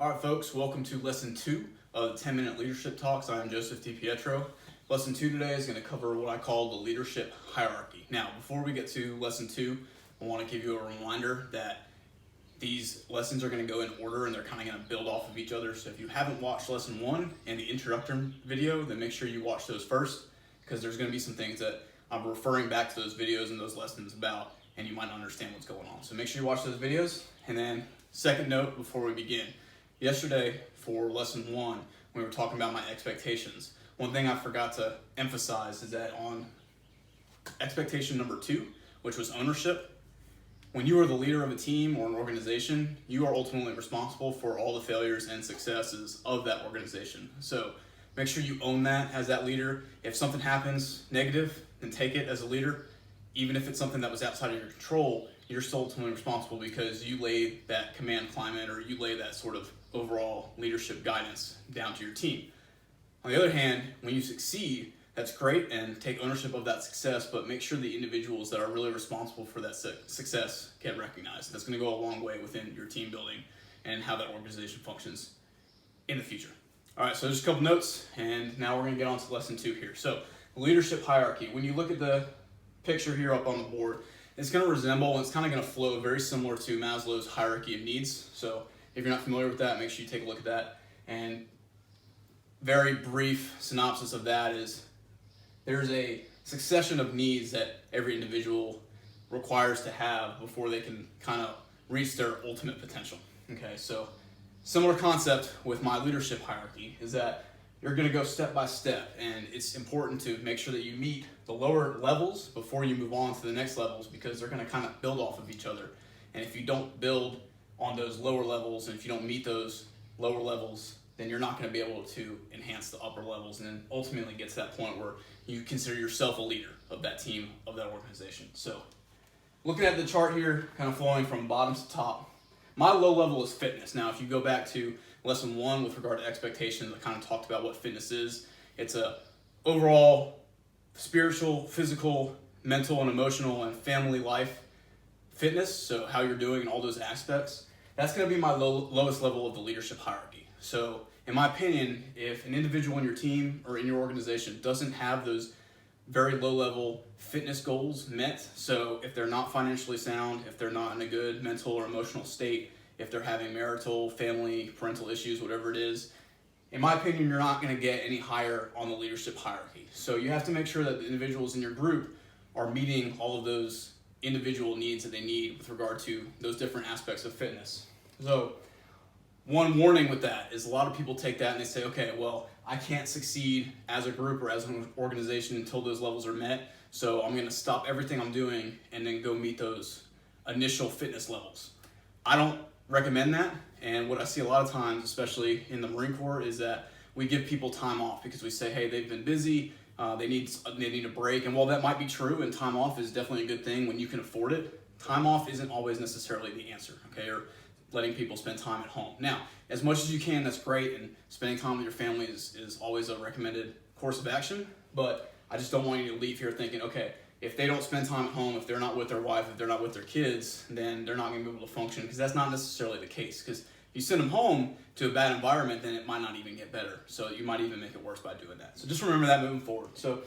All right, folks, welcome to Lesson 2 of the 10-Minute Leadership Talks. I am Joseph DiPietro. Lesson 2 today is going to cover what I call the leadership hierarchy. Now, before we get to Lesson 2, I want to give you a reminder that these lessons are going to go in order and they're kind of going to build off of each other. So if you haven't watched Lesson 1 and the introductory video, then make sure you watch those first, because there's going to be some things that I'm referring back to those videos and those lessons about, and you might not understand what's going on. So make sure you watch those videos. And then, second note before we begin. Yesterday, for Lesson 1, we were talking about my expectations. One thing I forgot to emphasize is that on expectation number 2, which was ownership, when you are the leader of a team or an organization, you are ultimately responsible for all the failures and successes of that organization. So make sure you own that as that leader. If something happens negative, then take it as a leader. Even if it's something that was outside of your control, you're still ultimately responsible because you laid that command climate, or you lay that sort of overall leadership guidance down to your team. On the other hand, when you succeed, that's great, and take ownership of that success, but make sure the individuals that are really responsible for that success get recognized. That's going to go a long way within your team building and how that organization functions in the future. All right, so just a couple notes, and now we're going to get on to Lesson 2 here. So, leadership hierarchy. When you look at the picture here up on the board, it's going to resemble, and it's kind of going to flow very similar to Maslow's hierarchy of needs. So if you're not familiar with that, make sure you take a look at that. And very brief synopsis of that is there's a succession of needs that every individual requires to have before they can kind of reach their ultimate potential. Okay, so similar concept with my leadership hierarchy is that you're going to go step by step, and it's important to make sure that you meet the lower levels before you move on to the next levels, because they're going to kind of build off of each other. And if you don't build on those lower levels, and if you don't meet those lower levels, then you're not going to be able to enhance the upper levels, and then ultimately get to that point where you consider yourself a leader of that team, of that organization. So looking at the chart here, kind of flowing from bottom to top, my low level is fitness. Now, if you go back to Lesson 1 with regard to expectations, I kind of talked about what fitness is. It's a overall spiritual, physical, mental, and emotional, and family life fitness, so how you're doing in all those aspects. That's going to be my lowest level of the leadership hierarchy. So in my opinion, if an individual in your team or in your organization doesn't have those very low level fitness goals met, so if they're not financially sound, if they're not in a good mental or emotional state, if they're having marital, family, parental issues, whatever it is, in my opinion, you're not going to get any higher on the leadership hierarchy. So you have to make sure that the individuals in your group are meeting all of those individual needs that they need with regard to those different aspects of fitness. So one warning with that is a lot of people take that and they say, okay, well, I can't succeed as a group or as an organization until those levels are met, so I'm going to stop everything I'm doing and then go meet those initial fitness levels. I don't recommend that, and what I see a lot of times, especially in the Marine Corps, is that we give people time off because we say, hey, they've been busy, they need a break. And while that might be true, and time off is definitely a good thing when you can afford it, time off isn't always necessarily the answer, okay, or letting people spend time at home. Now, as much as you can, that's great, and spending time with your family is always a recommended course of action, but I just don't want you to leave here thinking, okay, if they don't spend time at home, if they're not with their wife, if they're not with their kids, then they're not going to be able to function, because that's not necessarily the case. Because if you send them home to a bad environment, then it might not even get better. So you might even make it worse by doing that. So just remember that moving forward. So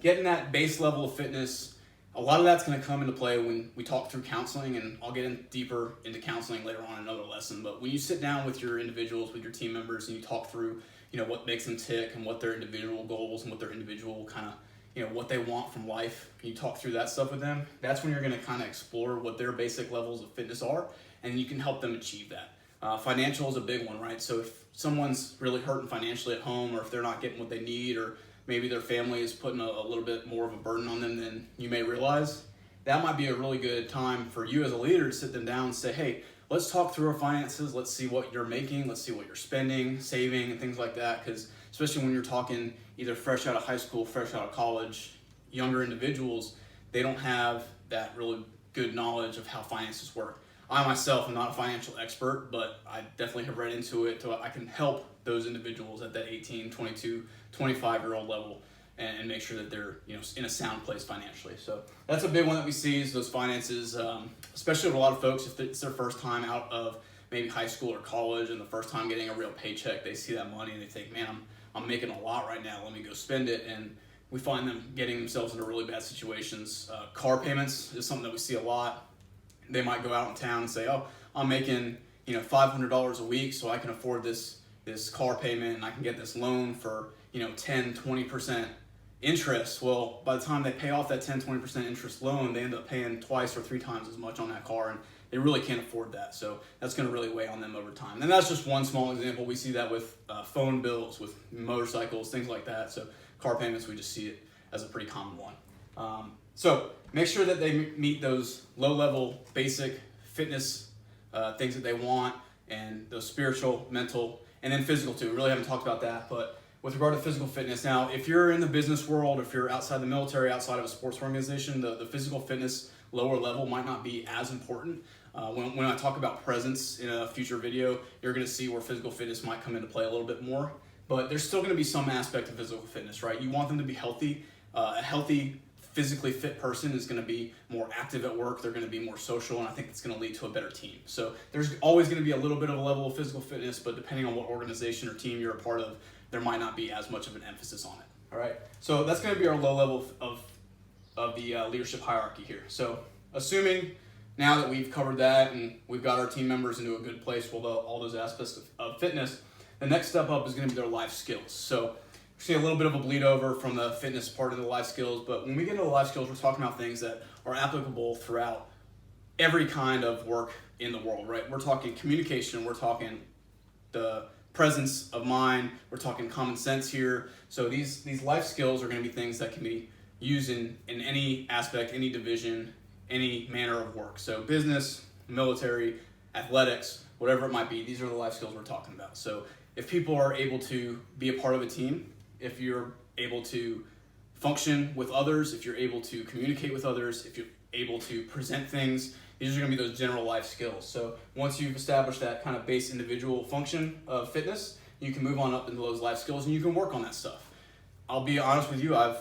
getting that base level of fitness, a lot of that's going to come into play when we talk through counseling, and I'll get deeper into counseling later on in another lesson. But when you sit down with your individuals, with your team members, and you talk through, what makes them tick and what their individual goals and what their individual kind of, what they want from life, and you talk through that stuff with them, that's when you're going to kind of explore what their basic levels of fitness are, and you can help them achieve that. Financial is a big one, right? So if someone's really hurting financially at home, or if they're not getting what they need, or maybe their family is putting a little bit more of a burden on them than you may realize, that might be a really good time for you as a leader to sit them down and say, hey, let's talk through our finances, let's see what you're making, let's see what you're spending, saving, and things like that, because especially when you're talking either fresh out of high school, fresh out of college, younger individuals, they don't have that really good knowledge of how finances work. I myself am not a financial expert, but I definitely have read into it, so I can help those individuals at that 18, 22, 25-year-old level and make sure that they're in a sound place financially. So that's a big one that we see, is those finances, especially with a lot of folks, if it's their first time out of maybe high school or college and the first time getting a real paycheck, they see that money and they think, man, I'm making a lot right now, let me go spend it. And we find them getting themselves into really bad situations. Car payments is something that we see a lot. They might go out in town and say, oh, I'm making $500 a week, so I can afford this car payment and I can get this loan for 10-20% interest. Well, by the time they pay off that 10-20% interest loan, they end up paying twice or 3 times as much on that car, and they really can't afford that. So that's going to really weigh on them over time. And that's just one small example. We see that with phone bills, with motorcycles, things like that. So car payments, we just see it as a pretty common one. So make sure that they meet those low-level, basic fitness things that they want, and those spiritual, mental, and then physical too. We really haven't talked about that, but with regard to physical fitness, now if you're in the business world, if you're outside the military, outside of a sports organization, the physical fitness lower level might not be as important. When I talk about presence in a future video, you're going to see where physical fitness might come into play a little bit more, but there's still going to be some aspect of physical fitness, right? You want them to be healthy. A healthy, physically fit person is going to be more active at work. They're going to be more social, and I think it's going to lead to a better team. So there's always going to be a little bit of a level of physical fitness, but depending on what organization or team you're a part of, there might not be as much of an emphasis on it. All right. So that's going to be our low level of the leadership hierarchy here. So assuming now that we've covered that and we've got our team members into a good place with all those aspects of fitness, the next step up is going to be their life skills. So see a little bit of a bleed over from the fitness part of the life skills, but when we get into the life skills, we're talking about things that are applicable throughout every kind of work in the world, right? We're talking communication, we're talking the presence of mind, we're talking common sense here. So these life skills are going to be things that can be used in any aspect, any division, any manner of work. So business, military, athletics, whatever it might be, these are the life skills we're talking about. So if people are able to be a part of a team, if you're able to function with others, if you're able to communicate with others, if you're able to present things, these are going to be those general life skills. So once you've established that kind of base individual function of fitness, you can move on up into those life skills and you can work on that stuff. I'll be honest with you, I've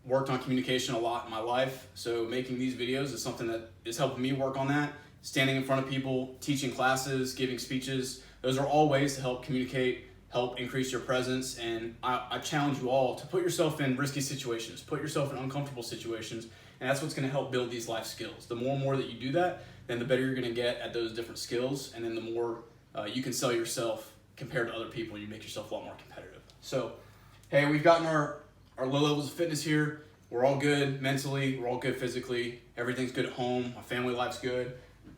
worked on communication a lot in my life, so making these videos is something that is helping me work on that. Standing in front of people, teaching classes, giving speeches, those are all ways to help communicate, help increase your presence, and I challenge you all to put yourself in risky situations, put yourself in uncomfortable situations, and that's what's going to help build these life skills. The more and more that you do that, then the better you're going to get at those different skills, and then the more you can sell yourself compared to other people, and you make yourself a lot more competitive. So, hey, we've gotten our low levels of fitness here. We're all good mentally, we're all good physically, everything's good at home, my family life's good.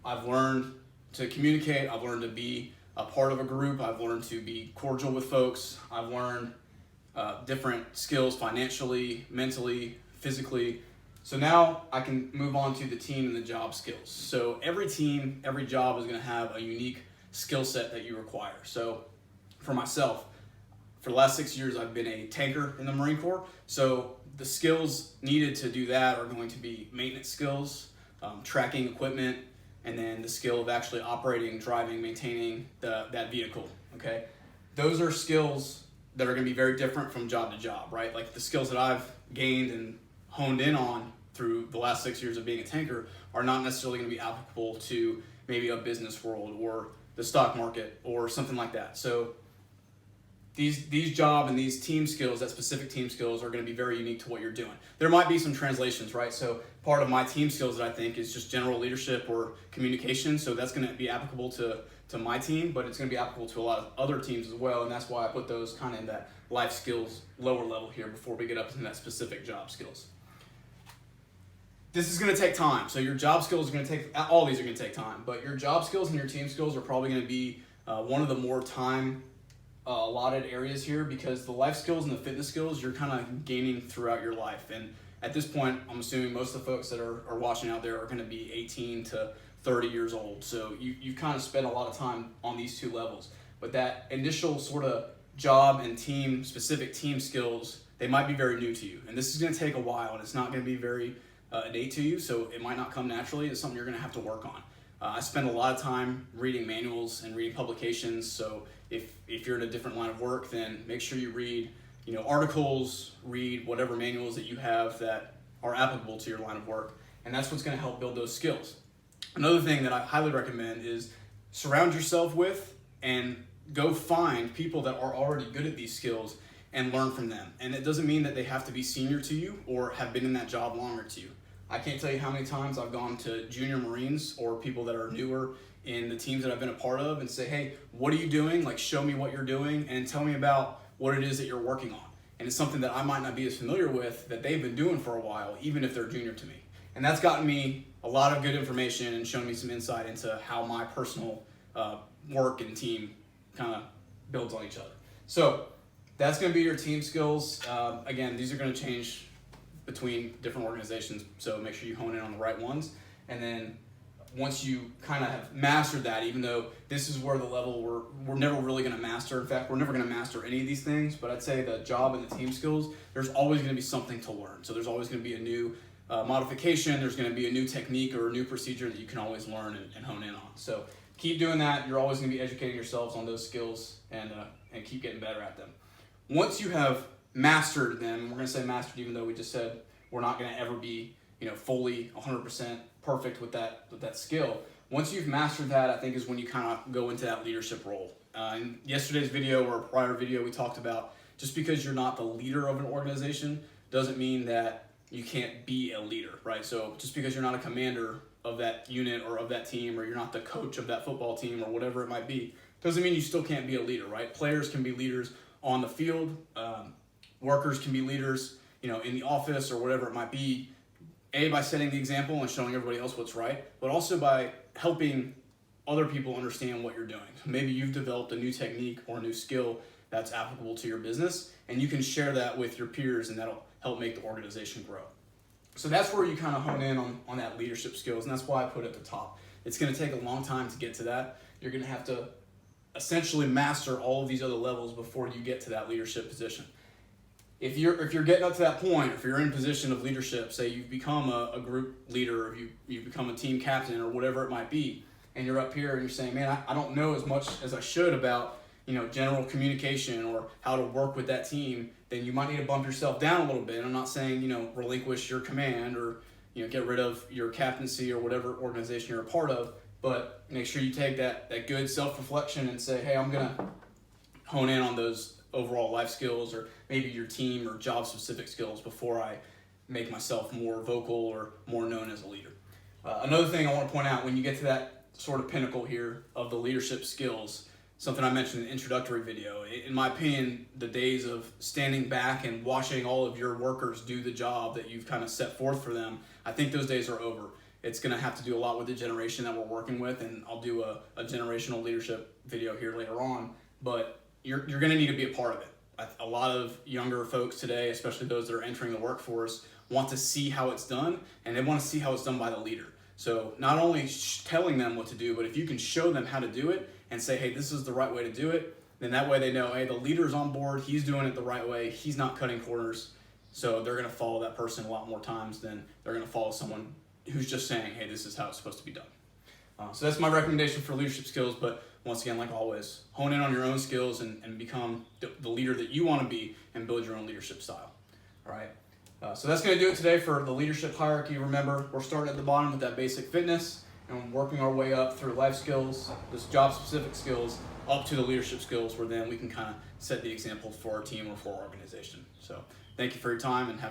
I've learned to communicate, I've learned to be a part of a group, I've learned to be cordial with folks, I've learned different skills financially, mentally, physically. So now I can move on to the team and the job skills. So every team, every job is going to have a unique skill set that you require. So for myself, for the last 6 years, I've been a tanker in the Marine Corps. So the skills needed to do that are going to be maintenance skills, tracking equipment, and then the skill of actually operating, driving, maintaining that vehicle, okay? Those are skills that are gonna be very different from job to job, right? Like the skills that I've gained and honed in on through the last 6 years of being a tanker are not necessarily gonna be applicable to maybe a business world or the stock market or something like that. So these job and these team skills, that specific team skills, are going to be very unique to what you're doing. There might be some translations, right? So part of my team skills that I think is just general leadership or communication. So that's going to be applicable to my team, but it's going to be applicable to a lot of other teams as well. And that's why I put those kind of in that life skills lower level here before we get up into that specific job skills. This is going to take time. So your job skills are going to take, all these are going to take time, but your job skills and your team skills are probably going to be one of the more time allotted areas here, because the life skills and the fitness skills you're kind of gaining throughout your life. And at this point, I'm assuming most of the folks that are watching out there are going to be 18 to 30 years old. So you kind of spend a lot of time on these two levels. But that initial sort of job and team, specific team skills, they might be very new to you. And this is going to take a while, and it's not going to be very innate to you, so it might not come naturally. It's something you're going to have to work on. I spend a lot of time reading manuals and reading publications, so if you're in a different line of work, then make sure you read articles, read whatever manuals that you have that are applicable to your line of work, and that's what's going to help build those skills. Another thing that I highly recommend is surround yourself with and go find people that are already good at these skills and learn from them. And it doesn't mean that they have to be senior to you or have been in that job longer to you. I can't tell you how many times I've gone to junior Marines or people that are newer in the teams that I've been a part of and say, hey, what are you doing? Like, show me what you're doing and tell me about what it is that you're working on. And it's something that I might not be as familiar with that they've been doing for a while, even if they're junior to me. And that's gotten me a lot of good information and shown me some insight into how my personal work and team kind of builds on each other. So that's going to be your team skills. Again, these are going to change between different organizations, so make sure you hone in on the right ones. And then once you kind of have mastered that, even though this is where the level we're never really going to master. In fact, we're never going to master any of these things, but I'd say the job and the team skills, there's always going to be something to learn. So there's always going to be a new modification, there's going to be a new technique or a new procedure that you can always learn and hone in on. So keep doing that. You're always going to be educating yourselves on those skills and keep getting better at them. Once you have mastered them, we're going to say mastered even though we just said we're not going to ever be fully 100% perfect with that skill. Once you've mastered that, I think is when you kind of go into that leadership role. In yesterday's video or a prior video, we talked about just because you're not the leader of an organization doesn't mean that you can't be a leader, right? So just because you're not a commander of that unit or of that team, or you're not the coach of that football team or whatever it might be, doesn't mean you still can't be a leader, right? Players can be leaders on the field, workers can be leaders, in the office or whatever it might be, by setting the example and showing everybody else what's right, but also by helping other people understand what you're doing. Maybe you've developed a new technique or a new skill that's applicable to your business, and you can share that with your peers, and that'll help make the organization grow. So that's where you kind of hone in on that leadership skills, and that's why I put it at the top. It's going to take a long time to get to that. You're going to have to essentially master all of these other levels before you get to that leadership position. If you're getting up to that point, if you're in a position of leadership, say you've become a group leader, or you've become a team captain or whatever it might be, and you're up here and you're saying, man, I don't know as much as I should about general communication or how to work with that team, then you might need to bump yourself down a little bit. I'm not saying, relinquish your command or, get rid of your captaincy or whatever organization you're a part of, but make sure you take that good self-reflection and say, hey, I'm going to hone in on those overall life skills or maybe your team or job-specific skills before I make myself more vocal or more known as a leader. Another thing I want to point out, when you get to that sort of pinnacle here of the leadership skills, something I mentioned in the introductory video, in my opinion, the days of standing back and watching all of your workers do the job that you've kind of set forth for them, I think those days are over. It's going to have to do a lot with the generation that we're working with, and I'll do a generational leadership video here later on, but you're going to need to be a part of it. A lot of younger folks today, especially those that are entering the workforce, want to see how it's done, and they want to see how it's done by the leader. So not only telling them what to do, but if you can show them how to do it and say, hey, this is the right way to do it, then that way they know, hey, the leader's on board, he's doing it the right way, he's not cutting corners. So they're going to follow that person a lot more times than they're going to follow someone who's just saying, hey, this is how it's supposed to be done. So that's my recommendation for leadership skills, but once again, like always, hone in on your own skills and become the leader that you want to be and build your own leadership style. All right. So that's going to do it today for the leadership hierarchy. Remember, we're starting at the bottom with that basic fitness and working our way up through life skills, this job-specific skills, up to the leadership skills, where then we can kind of set the example for our team or for our organization. So thank you for your time and have a